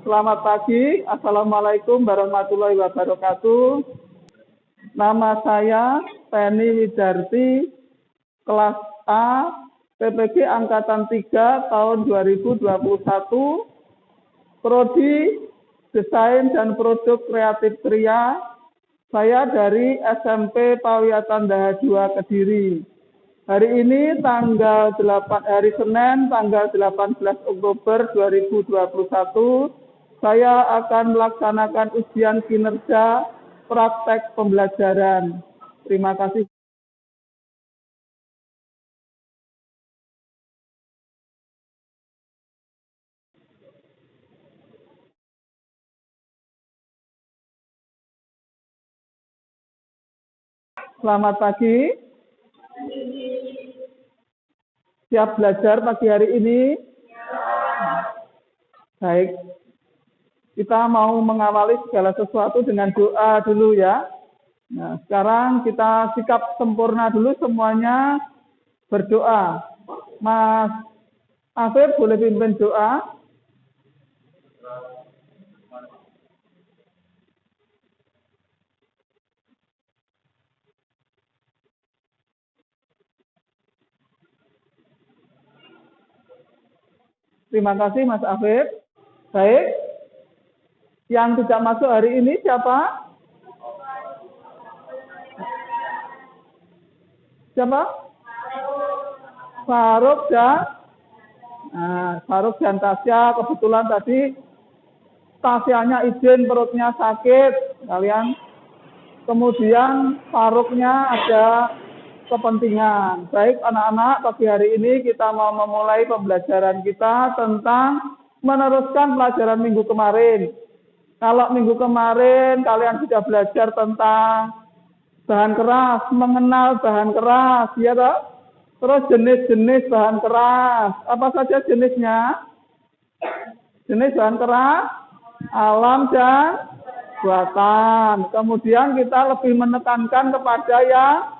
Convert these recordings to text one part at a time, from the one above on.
Selamat pagi, Assalamualaikum warahmatullahi wabarakatuh. Nama saya Penny Widarti, kelas A, PPG Angkatan 3 tahun 2021, Prodi Desain dan Produk Kreatif Kria. Saya dari SMP Pawiatan Daha 2 Kediri. Hari ini hari Senin tanggal 18 Oktober 2021, saya akan melaksanakan ujian kinerja praktek pembelajaran. Terima kasih. Selamat pagi. Siap belajar pagi hari ini? Baik. Kita mau mengawali segala sesuatu dengan doa dulu ya. Nah, sekarang kita sikap sempurna dulu semuanya berdoa. Mas Afif boleh pimpin doa? Terima kasih Mas Afif. Baik. Yang tidak masuk hari ini siapa? Siapa? Faruk dan Tasya. Kebetulan tadi Tasyanya izin, perutnya sakit kalian. Kemudian Faruknya ada kepentingan. Baik anak-anak, pagi hari ini kita mau memulai pembelajaran kita tentang meneruskan pelajaran minggu kemarin. Kalau minggu kemarin kalian sudah belajar tentang bahan keras, mengenal bahan keras, ya toh? Terus jenis-jenis bahan keras. Apa saja jenisnya? Jenis bahan keras, alam dan buatan. Kemudian kita lebih menekankan kepada yang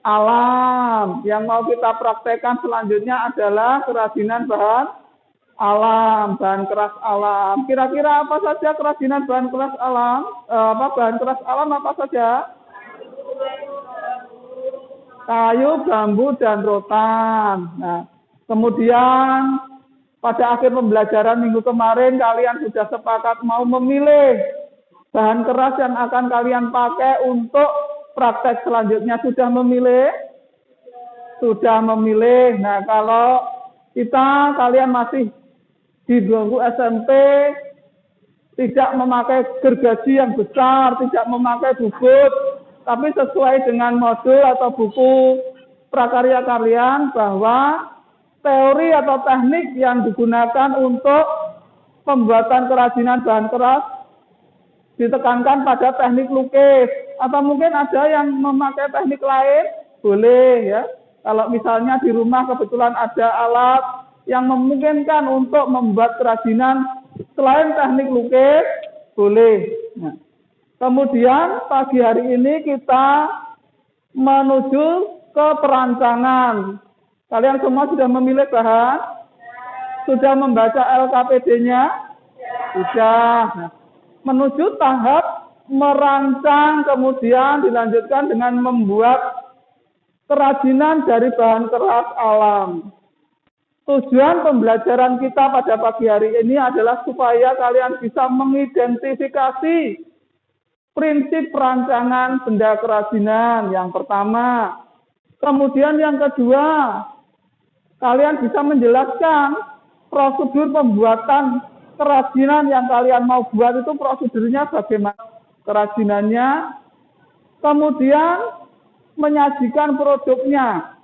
alam. Yang mau kita praktekkan selanjutnya adalah kerajinan bahan alam, bahan keras alam. Kira-kira apa saja kerajinan bahan keras alam? Bahan keras alam apa saja? Kayu, bambu, dan rotan. Nah, kemudian pada akhir pembelajaran minggu kemarin kalian sudah sepakat mau memilih bahan keras yang akan kalian pakai untuk praktek selanjutnya. Sudah memilih? Sudah memilih. Nah, kalau kalian masih di bangku SMP, tidak memakai gergaji yang besar, tidak memakai bubut, tapi sesuai dengan modul atau buku prakarya kalian bahwa teori atau teknik yang digunakan untuk pembuatan kerajinan bahan keras ditekankan pada teknik lukis, atau mungkin ada yang memakai teknik lain, boleh ya. Kalau misalnya di rumah kebetulan ada alat yang memungkinkan untuk membuat kerajinan selain teknik lukis, boleh. Nah, kemudian pagi hari ini kita menuju ke perancangan. Kalian semua sudah memilih bahan? Sudah membaca LKPD-nya? Sudah. Nah, menuju tahap merancang, kemudian dilanjutkan dengan membuat kerajinan dari bahan keras alam. Tujuan pembelajaran kita pada pagi hari ini adalah supaya kalian bisa mengidentifikasi prinsip perancangan benda kerajinan yang pertama. Kemudian yang kedua, kalian bisa menjelaskan prosedur pembuatan kerajinan yang kalian mau buat itu prosedurnya bagaimana kerajinannya. Kemudian menyajikan produknya.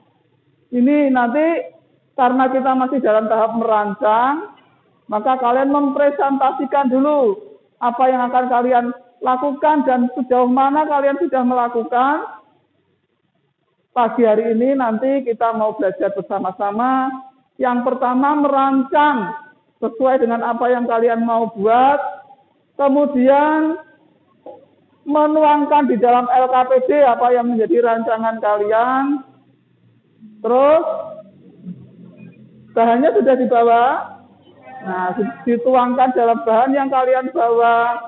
Ini nanti karena kita masih dalam tahap merancang, maka kalian mempresentasikan dulu apa yang akan kalian lakukan dan sejauh mana kalian sudah melakukan. Pagi hari ini nanti kita mau belajar bersama-sama. Yang pertama merancang sesuai dengan apa yang kalian mau buat. Kemudian menuangkan di dalam LKPD apa yang menjadi rancangan kalian. Terus bahannya sudah dibawa? Nah, dituangkan dalam bahan yang kalian bawa.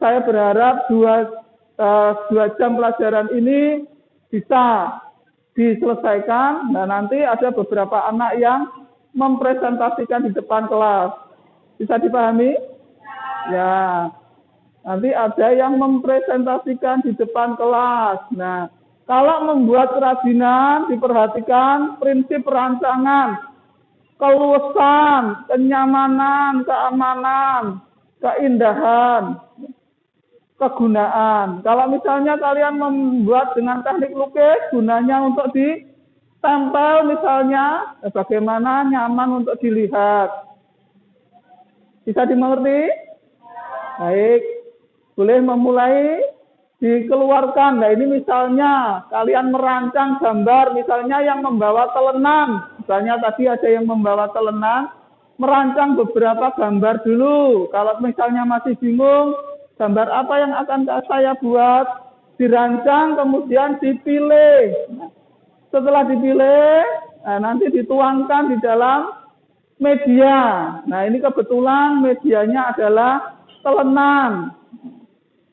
Saya berharap 2 jam pelajaran ini bisa diselesaikan. Nah, nanti ada beberapa anak yang mempresentasikan di depan kelas. Bisa dipahami? Ya, nanti ada yang mempresentasikan di depan kelas. Nah, kalau membuat kerajinan, diperhatikan prinsip perancangan, keluasan, kenyamanan, keamanan, keindahan, kegunaan. Kalau misalnya kalian membuat dengan teknik lukis, gunanya untuk ditempel misalnya, bagaimana nyaman untuk dilihat. Bisa dimengerti? Baik, boleh memulai dikeluarkan. Nah, ini misalnya kalian merancang gambar, misalnya yang membawa telenan. Misalnya tadi ada yang membawa telenan, merancang beberapa gambar dulu. Kalau misalnya masih bingung, gambar apa yang akan saya buat, dirancang, kemudian dipilih. Setelah dipilih, nanti dituangkan di dalam media. Nah, ini kebetulan medianya adalah telenan.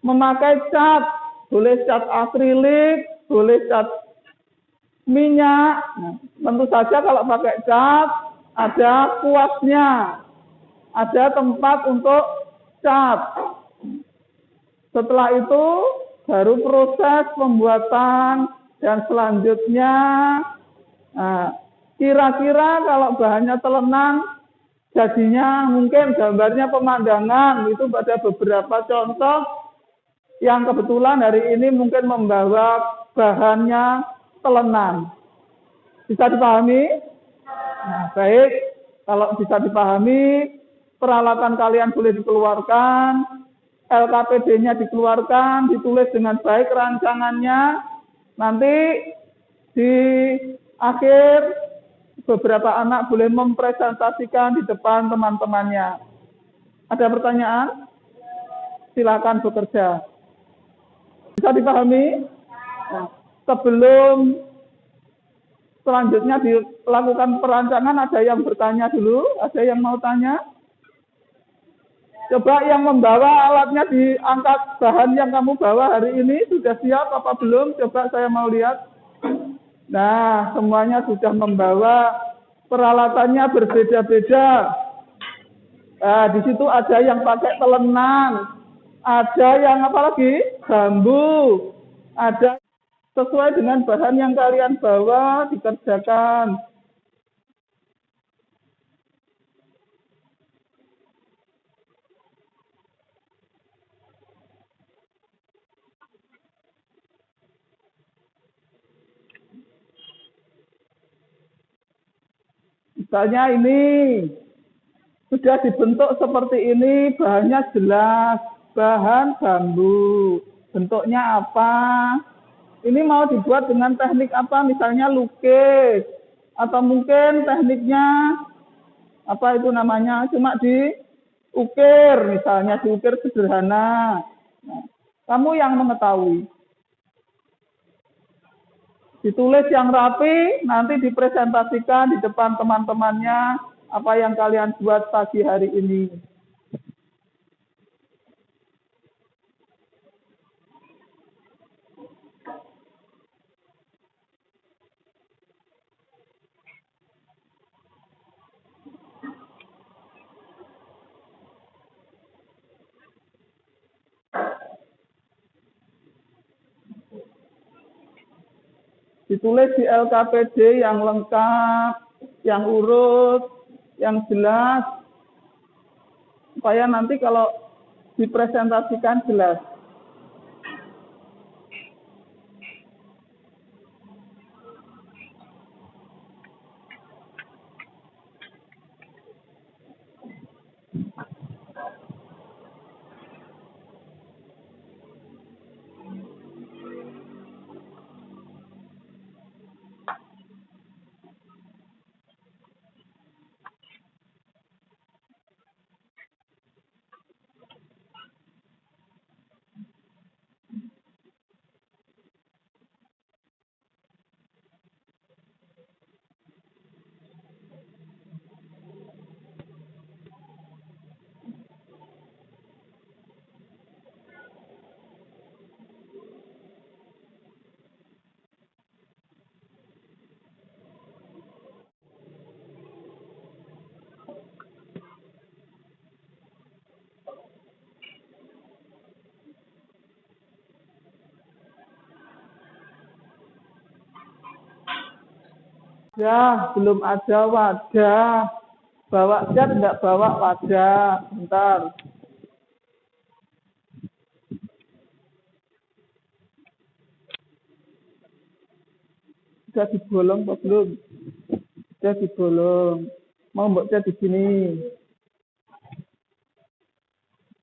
Memakai cat, boleh cat akrilik, boleh cat minyak. Nah, tentu saja kalau pakai cat, ada kuasnya, ada tempat untuk cat. Setelah itu, baru proses pembuatan dan selanjutnya, kira-kira kalau bahannya telenan, jadinya mungkin gambarnya pemandangan. Itu pada beberapa contoh yang kebetulan hari ini mungkin membawa bahannya telenan. Bisa dipahami? Nah, baik. Kalau bisa dipahami, peralatan kalian boleh dikeluarkan, LKPD-nya dikeluarkan, ditulis dengan baik rancangannya. Nanti di akhir beberapa anak boleh mempresentasikan di depan teman-temannya. Ada pertanyaan? Silakan bekerja. Bisa dipahami? Nah, sebelum selanjutnya dilakukan perancangan, ada yang bertanya dulu? Ada yang mau tanya? Coba yang membawa alatnya diangkat, bahan yang kamu bawa hari ini sudah siap apa belum? Coba saya mau lihat. Nah, semuanya sudah membawa, peralatannya berbeda-beda. Nah, di situ ada yang pakai telenan, ada yang apa lagi? Bambu. Ada sesuai dengan bahan yang kalian bawa dikerjakan. Misalnya ini sudah dibentuk seperti ini, bahannya jelas, bahan bambu. Bentuknya apa? Ini mau dibuat dengan teknik apa? Misalnya lukis, atau mungkin tekniknya apa itu namanya? Cuma diukir, misalnya diukir sederhana. Nah, kamu yang mengetahui. Ditulis yang rapi, nanti dipresentasikan di depan teman-temannya apa yang kalian buat pagi hari ini. Ditulis di LKPD yang lengkap, yang urut, yang jelas, supaya nanti kalau dipresentasikan jelas. Ya, belum ada wadah. Bawa cat enggak bawa wadah. Bentar. Sudah dibolong apa belum? Sudah dibolong. Mau mbok cat di sini.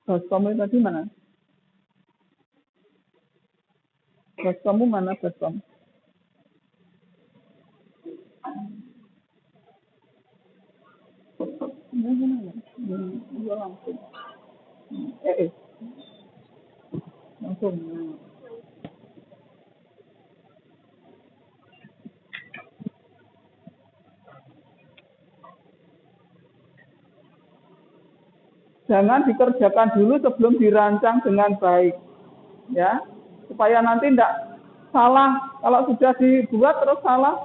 Baskomnya tadi mana? Baskommu mana baskom? Ini langsung. Eh. Langsung. Jangan dikerjakan dulu sebelum dirancang dengan baik, ya, supaya nanti tidak salah. Kalau sudah dibuat terus salah,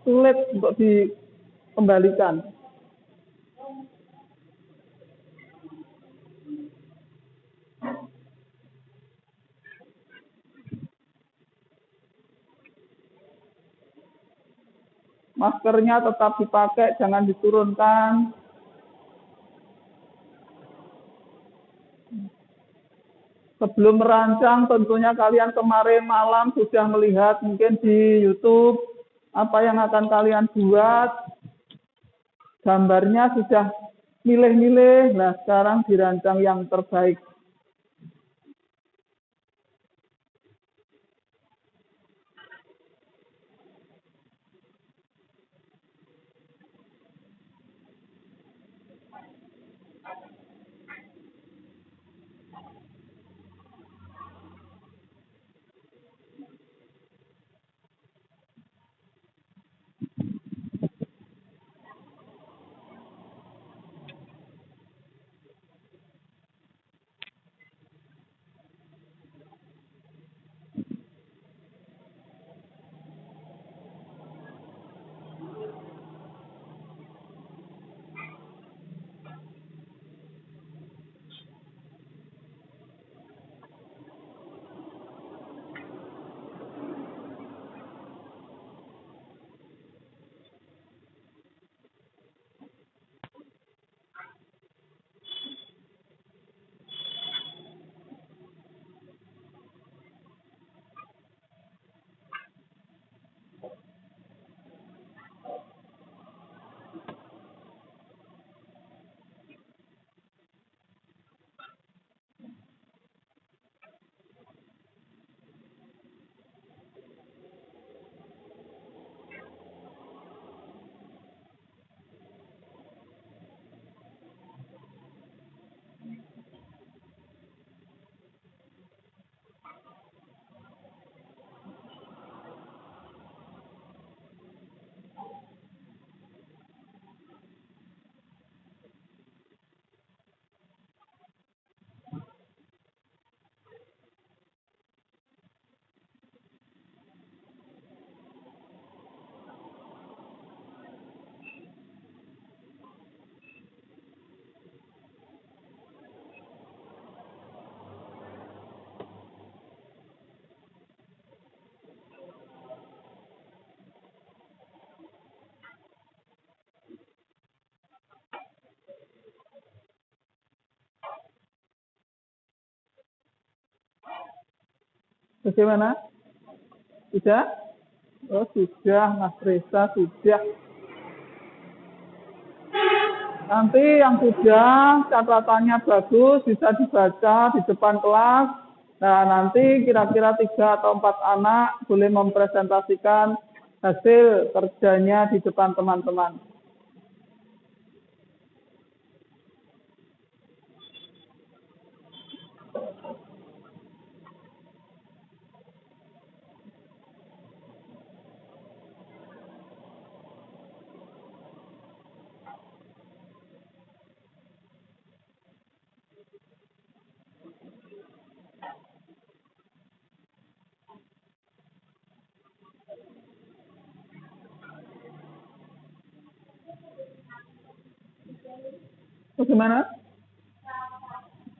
sulit untuk dikembalikan. Maskernya tetap dipakai, jangan diturunkan. Sebelum merancang, tentunya kalian kemarin malam sudah melihat mungkin di YouTube apa yang akan kalian buat. Gambarnya sudah milih-milih, nah sekarang dirancang yang terbaik. Bagaimana? Sudah? Oh sudah, Mas Reza sudah. Nanti yang sudah catatannya bagus bisa dibaca di depan kelas. Nah nanti kira-kira 3 atau 4 anak boleh mempresentasikan hasil kerjanya di depan teman-teman. Bagaimana?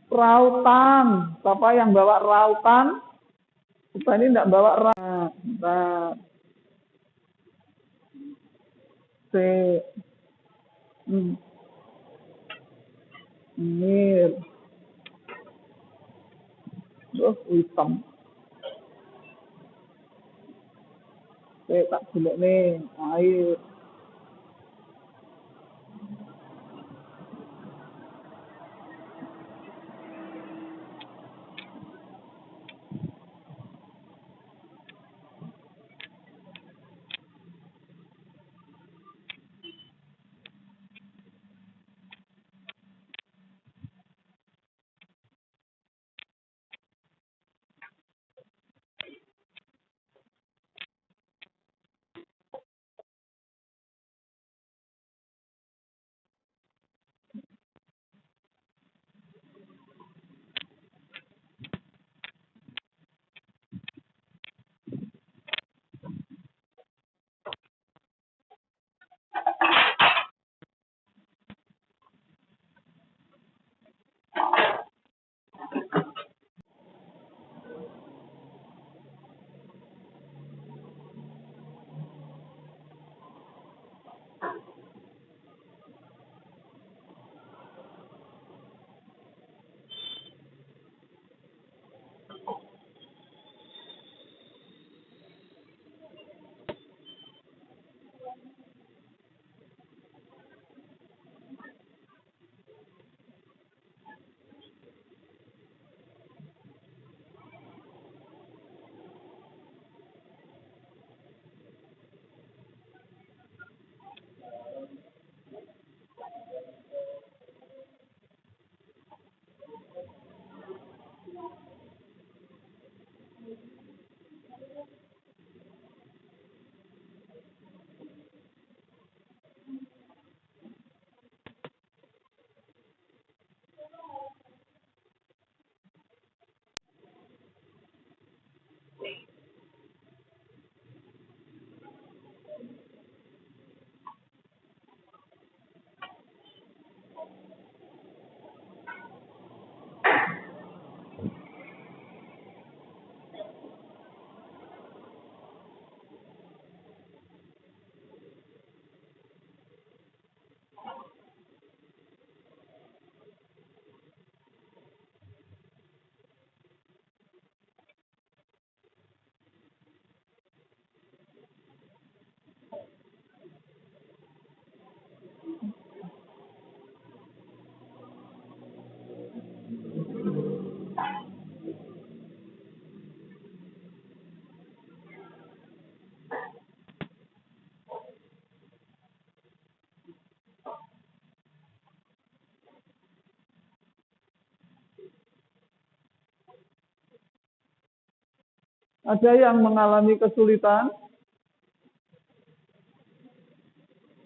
Rautan. Bapak yang bawa rautan, kita ini tidak bawa rautan. C. Mir. Terus hitam. Oke, tak jelek nih. Air. Ada yang mengalami kesulitan?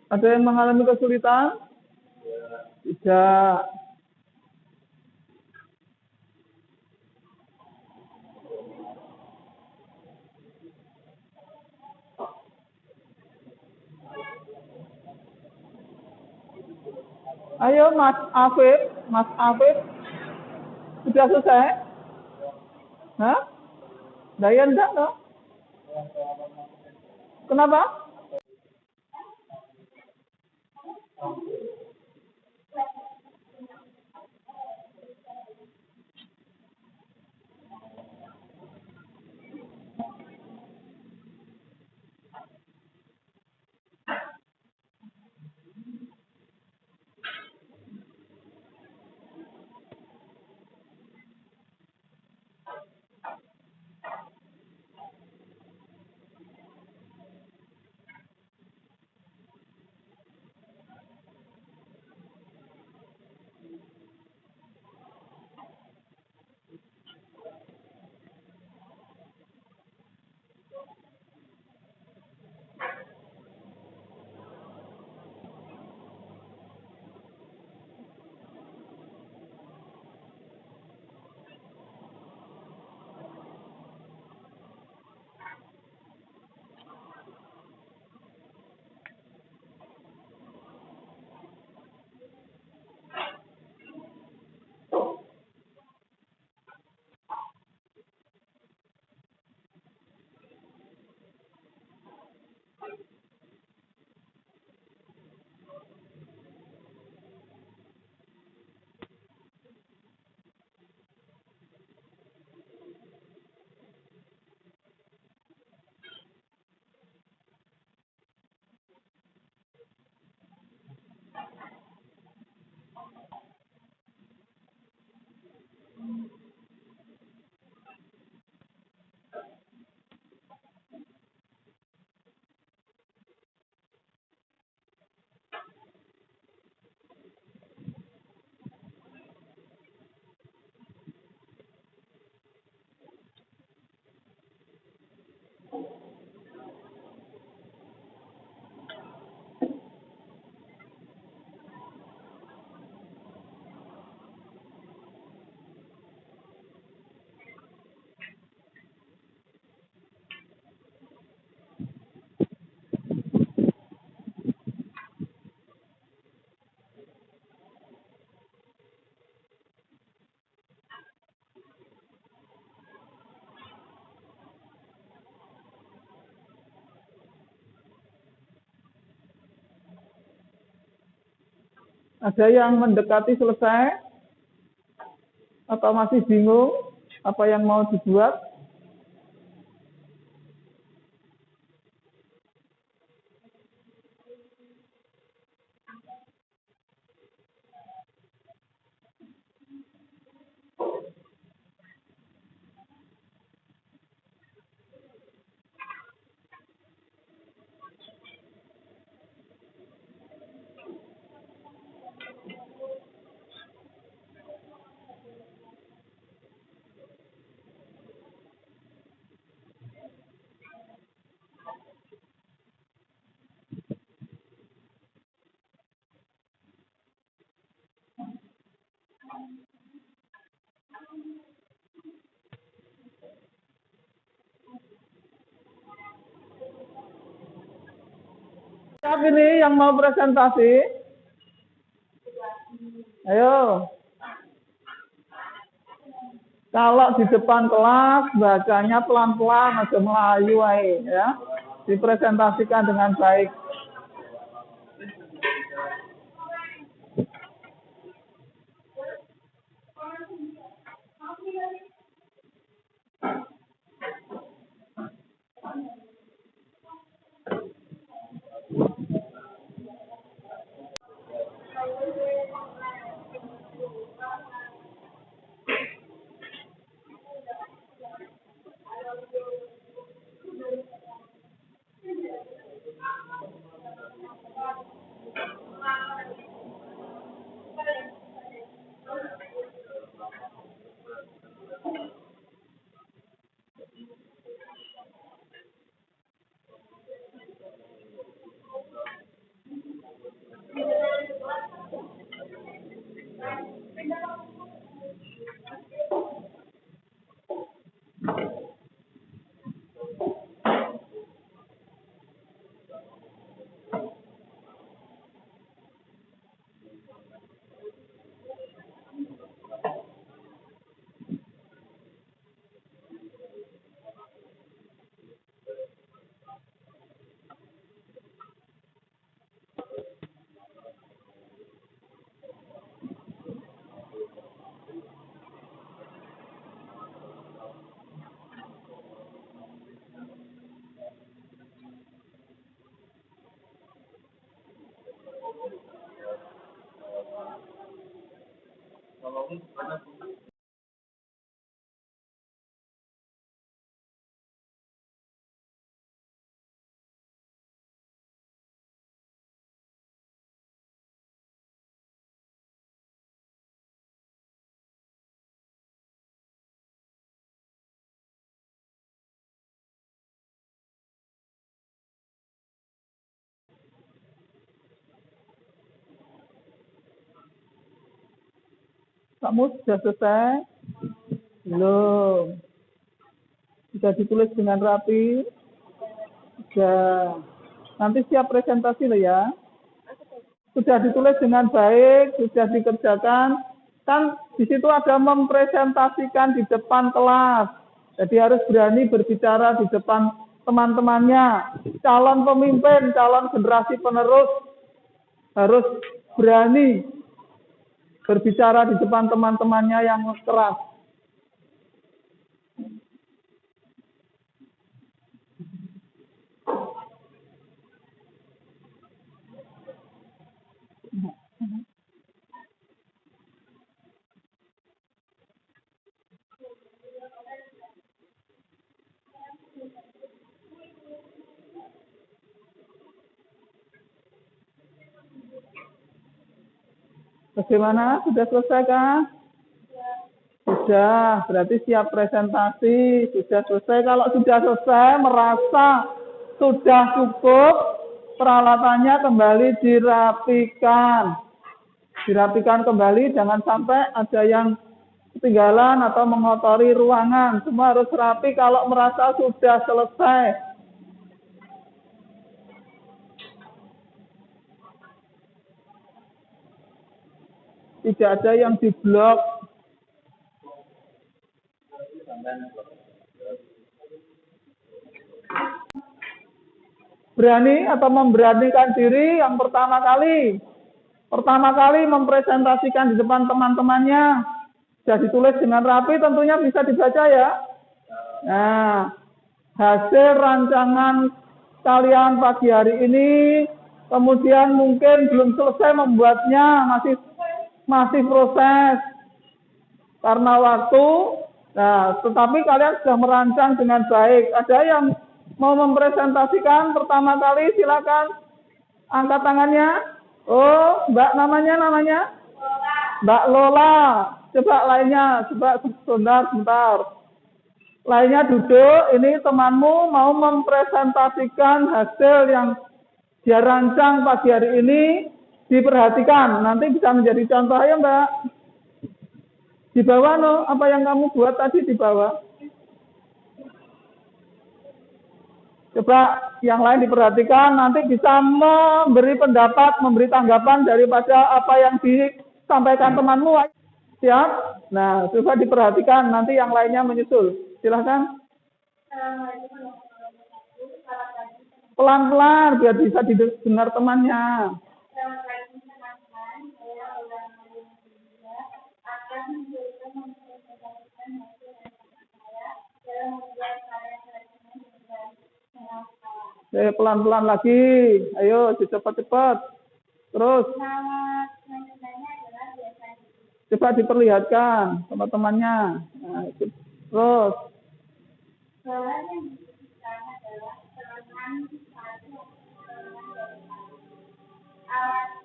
Ada yang mengalami kesulitan? Tidak. Ayo Mas Afif, sudah selesai? Hah? Daya enggak, no? Kenapa? Ada yang mendekati selesai atau masih bingung apa yang mau dibuat? Siapa ini yang mau presentasi? Ayo. Kalau di depan kelas bacanya pelan-pelan, aja melayu ya. Dipresentasikan dengan baik. Kamu sudah selesai? Belum. Sudah ditulis dengan rapi? Sudah. Nanti siap presentasi loh ya. Sudah ditulis dengan baik, sudah dikerjakan. Kan di situ ada mempresentasikan di depan kelas. Jadi harus berani berbicara di depan teman-temannya. Calon pemimpin, calon generasi penerus harus berani berbicara di depan teman-temannya yang keras. Bagaimana? Sudah selesai kah? Sudah, berarti siap presentasi. Sudah selesai. Kalau sudah selesai, merasa sudah cukup, peralatannya kembali dirapikan. Dirapikan kembali, jangan sampai ada yang ketinggalan atau mengotori ruangan. Semua harus rapi kalau merasa sudah selesai. Tidak ada yang diblok. Berani atau memberanikan diri yang pertama kali mempresentasikan di depan teman-temannya. Sudah ditulis dengan rapi, tentunya bisa dibaca ya. Nah, hasil rancangan kalian pagi hari ini, kemudian mungkin belum selesai membuatnya, masih proses karena waktu. Nah, tetapi kalian sudah merancang dengan baik. Ada yang mau mempresentasikan pertama kali, silakan angkat tangannya. Oh, Mbak namanya? Mbak Lola. Coba lainnya, coba sebentar. Lainnya duduk, ini temanmu mau mempresentasikan hasil yang dia rancang pagi hari ini, diperhatikan. Nanti bisa menjadi contoh ya Mbak. Di bawah no, apa yang kamu buat tadi di bawah. Coba yang lain diperhatikan, nanti bisa memberi pendapat, memberi tanggapan daripada apa yang disampaikan temanmu. Siap? Nah, coba diperhatikan, nanti yang lainnya menyusul. Silahkan. Pelan-pelan, biar bisa didengar temannya. Pelan-pelan lagi. Ayo, cepat-cepat. Terus. Coba diperlihatkan sama temannya. Nah, terus. Alat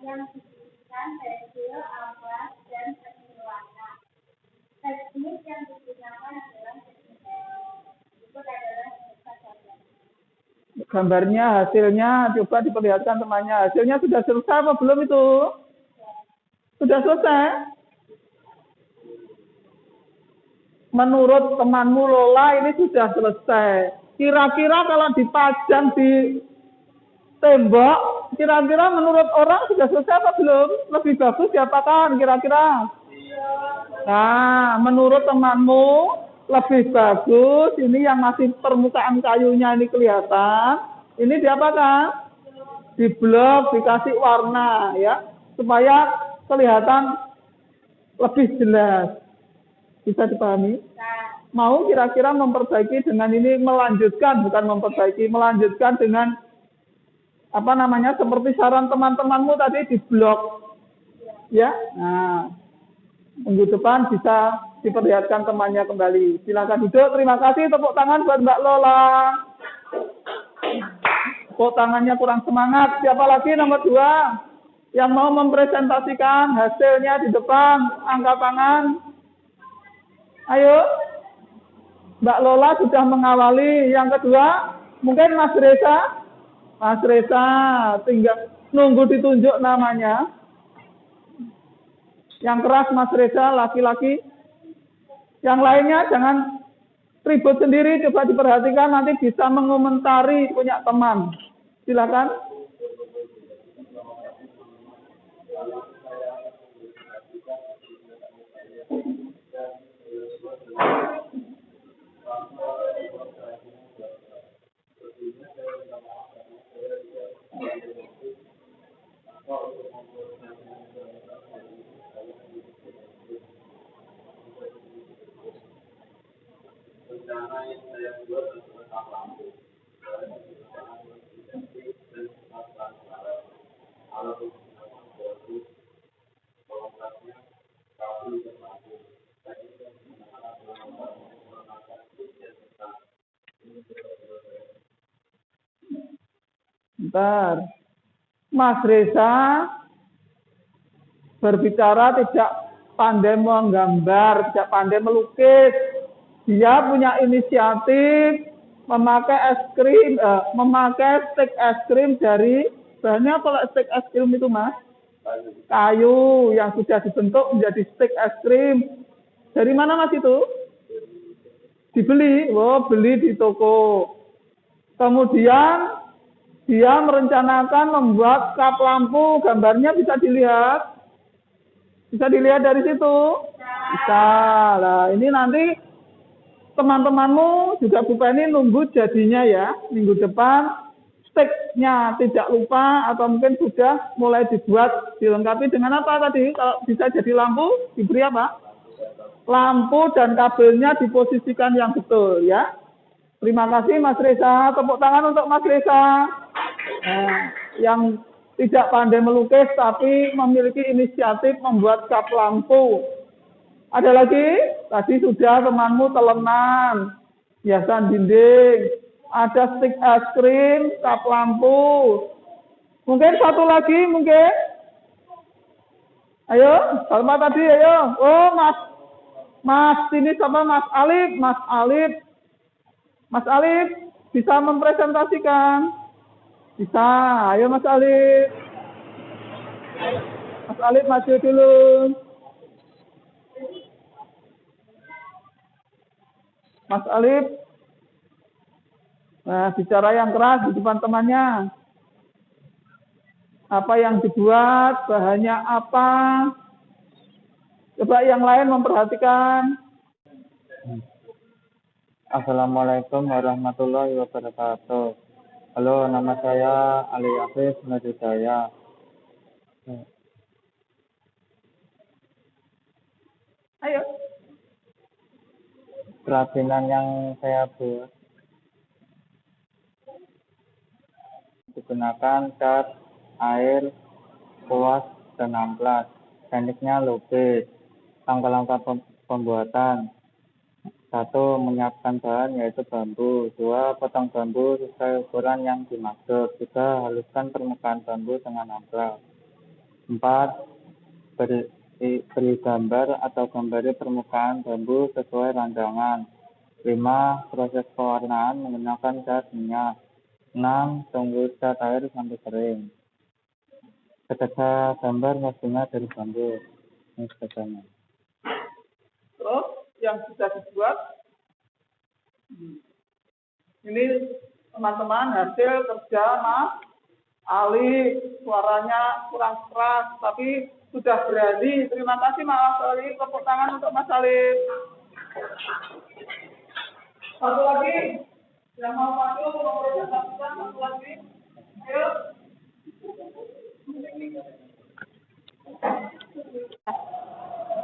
yang digunakan pensil, alat dan pensil warna. Teknik yang digunakan adalah teknik itu adalah gambarnya, hasilnya coba diperlihatkan temannya. Hasilnya sudah selesai apa belum itu? Sudah selesai? Menurut temanmu Lola ini sudah selesai. Kira-kira kalau dipajang di tembok, kira-kira menurut orang sudah selesai apa belum? Lebih bagus diapakan kira-kira? Nah, menurut temanmu lebih bagus, ini yang masih permukaan kayunya ini kelihatan, ini diapakan? Diblok, dikasih warna ya, supaya kelihatan lebih jelas. Bisa dipahami? Mau kira-kira memperbaiki dengan ini, melanjutkan, bukan memperbaiki, melanjutkan dengan apa namanya, seperti saran teman-temanmu tadi di blog ya. Nah, minggu depan bisa diperlihatkan temannya kembali. Silakan duduk. Terima kasih, tepuk tangan buat Mbak Lola. Tepuk tangannya kurang semangat. Siapa lagi nomor 2 yang mau mempresentasikan hasilnya di depan? Angkat tangan. Ayo. Mbak Lola sudah mengawali. Yang kedua, mungkin Mas Reza. Mas Reza, tinggal nunggu ditunjuk namanya. Yang keras Mas Reza, laki-laki. Yang lainnya jangan ribut sendiri, coba diperhatikan, nanti bisa mengomentari punya teman. Silakan. Bentar. Mas Reza, berbicara tidak pandai menggambar, tidak pandai melukis. Dia punya inisiatif memakai memakai stik es krim dari bahannya kalau stik es krim itu Mas? Kayu yang sudah dibentuk menjadi stik es krim. Dari mana Mas itu? Dibeli, beli di toko. Kemudian dia merencanakan membuat kap lampu, gambarnya bisa dilihat. Bisa dilihat dari situ. Bisa. Nah, ini nanti teman-temanmu juga Bu Penny nunggu jadinya ya. Minggu depan stiknya tidak lupa atau mungkin sudah mulai dibuat, dilengkapi dengan apa tadi? Kalau bisa jadi lampu, diberi apa? Lampu dan kabelnya diposisikan yang betul ya. Terima kasih Mas Reza. Tepuk tangan untuk Mas Reza. Yang tidak pandai melukis tapi memiliki inisiatif membuat kap lampu. Ada lagi? Tadi sudah temanmu telenan, hiasan dinding, ada stik es krim, kap lampu. Mungkin satu lagi mungkin? Ayo, Salma tadi ayo. Oh Mas ini sama Mas Alif, Mas Alif bisa mempresentasikan? Bisa, ayo Mas Alif. Mas Alif maju dulu. Mas Alif. Nah, bicara yang keras di depan temannya. Apa yang dibuat, bahannya apa. Coba yang lain memperhatikan. Assalamualaikum warahmatullahi wabarakatuh. Halo, nama saya Ali Afif Nadijaya. Ayo. Kerajinan yang saya buat digunakan cat, air, kuas, dan amplas. Tekniknya lukis. Langkah-langkah pembuatan. 1. Menyiapkan bahan yaitu bambu. 2. Potong bambu sesuai ukuran yang dimaksud. 3. Haluskan permukaan bambu dengan amplas. 4. Beri gambar atau gambari permukaan bambu sesuai rancangan. 5. Proses pewarnaan menggunakan cat minyak. 6. Tunggu cat air sampai kering. Sketsa gambar mestinya dari bambu. Ini sketsanya. Terus yang sudah dibuat ini teman-teman hasil kerja Mas Ali, suaranya kurang keras tapi sudah berani. Terima kasih Mas Ali, tepuk tangan untuk Mas Ali. Satu lagi yang mau maju mempresentasikan, satu lagi ayo.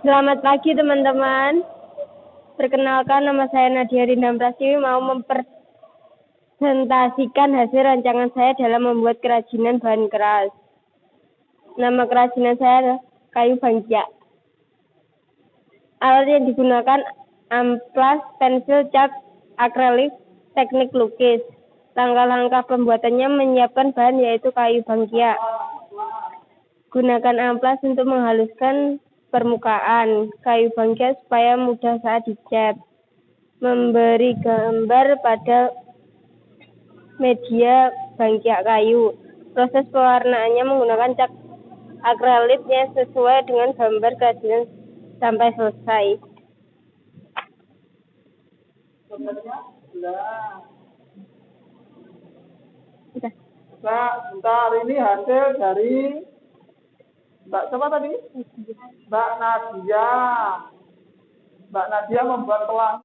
Selamat pagi teman-teman. Perkenalkan, nama saya Nadia Rindam Prasiwi, mau mempresentasikan hasil rancangan saya dalam membuat kerajinan bahan keras. Nama kerajinan saya adalah kayu bangkia. Alat yang digunakan amplas, pensil, cat, akrilik, teknik lukis. Langkah-langkah pembuatannya menyiapkan bahan yaitu kayu bangkia. Gunakan amplas untuk menghaluskan permukaan kayu bangkia supaya mudah saat dicat. Memberi gambar pada media bangkia kayu. Proses pewarnaannya menggunakan cat akrilik yang sesuai dengan gambar kerajinan sampai selesai. Bentar, ini hasil dari Mbak siapa tadi? Mbak Nadia. Mbak Nadia membuat pelang.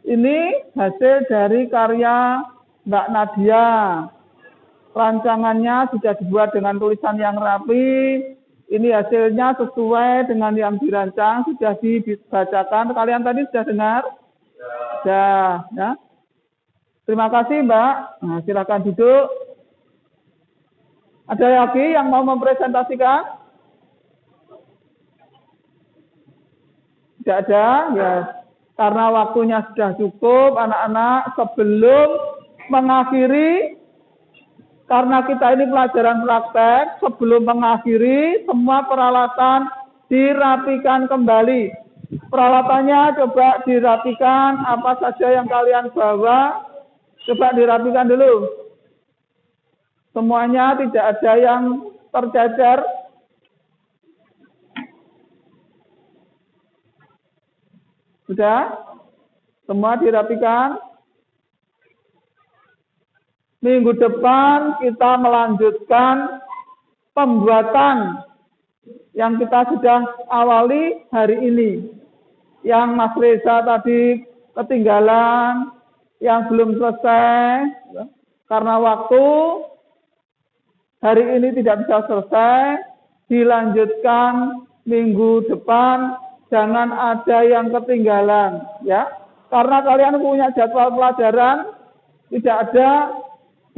Ini hasil dari karya Mbak Nadia. Rancangannya sudah dibuat dengan tulisan yang rapi. Ini hasilnya sesuai dengan yang dirancang, sudah dibacakan. Kalian tadi sudah dengar? Sudah, ya. Terima kasih, Mbak. Nah, silakan duduk. Ada lagi yang mau mempresentasikan? Tidak ada, ya. Karena waktunya sudah cukup, anak-anak, sebelum mengakhiri karena kita ini pelajaran praktek, sebelum mengakhiri semua peralatan dirapikan kembali. Peralatannya coba dirapikan, apa saja yang kalian bawa, coba dirapikan dulu. Semuanya tidak ada yang tercecer. Sudah? Semua dirapikan. Minggu depan kita melanjutkan pembuatan yang kita sudah awali hari ini. Yang Mas Reza tadi ketinggalan, yang belum selesai, karena waktu hari ini tidak bisa selesai, dilanjutkan minggu depan, jangan ada yang ketinggalan, ya. Karena kalian punya jadwal pelajaran, tidak ada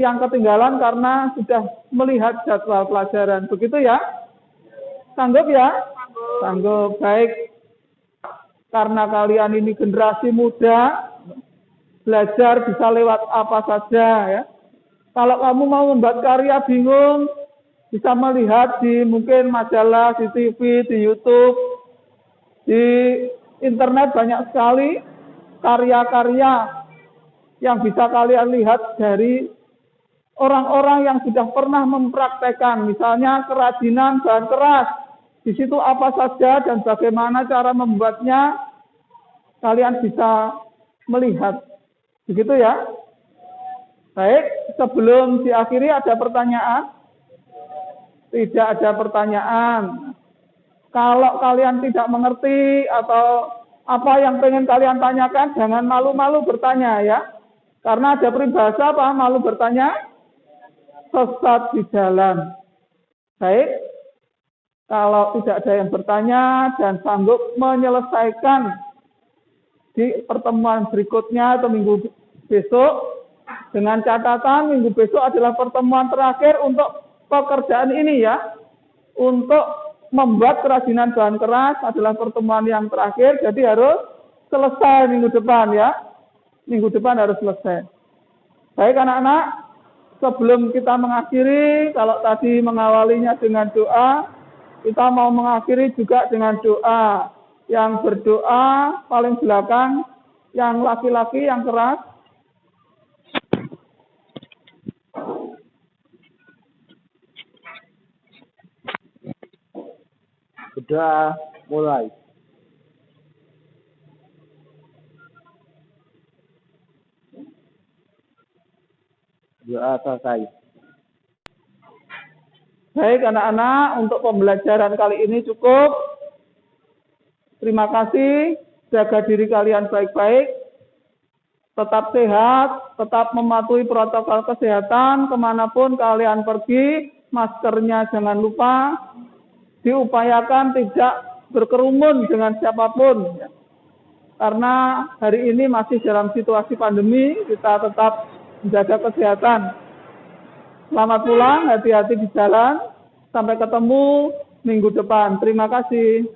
yang ketinggalan karena sudah melihat jadwal pelajaran. Begitu ya? Sanggup ya? Sanggup. Baik. Karena kalian ini generasi muda, belajar bisa lewat apa saja ya. Kalau kamu mau membuat karya bingung, bisa melihat di mungkin majalah, di TV, di YouTube, di internet banyak sekali karya-karya yang bisa kalian lihat dari orang-orang yang sudah pernah mempraktekkan, misalnya kerajinan bahan keras. Di situ apa saja dan bagaimana cara membuatnya, kalian bisa melihat. Begitu ya? Baik, sebelum diakhiri ada pertanyaan? Tidak ada pertanyaan. Kalau kalian tidak mengerti atau apa yang pengen kalian tanyakan, jangan malu-malu bertanya ya. Karena ada peribahasa apa? Malu bertanya? Sesat di jalan. Baik, kalau tidak ada yang bertanya dan sanggup menyelesaikan di pertemuan berikutnya atau minggu besok, dengan catatan minggu besok adalah pertemuan terakhir untuk pekerjaan ini ya. Untuk membuat kerajinan bahan keras adalah pertemuan yang terakhir, jadi harus selesai minggu depan ya. Minggu depan harus selesai. Baik anak-anak, sebelum kita mengakhiri, kalau tadi mengawalinya dengan doa, kita mau mengakhiri juga dengan doa. Yang berdoa paling belakang, yang laki-laki yang keras. Sudah mulai. Doa selesai. Baik anak-anak, untuk pembelajaran kali ini cukup. Terima kasih, jaga diri kalian baik-baik. Tetap sehat, tetap mematuhi protokol kesehatan, kemanapun kalian pergi, maskernya jangan lupa. Diupayakan tidak berkerumun dengan siapapun. Karena hari ini masih dalam situasi pandemi, kita tetap menjaga kesehatan. Selamat pulang, hati-hati di jalan. Sampai ketemu minggu depan. Terima kasih.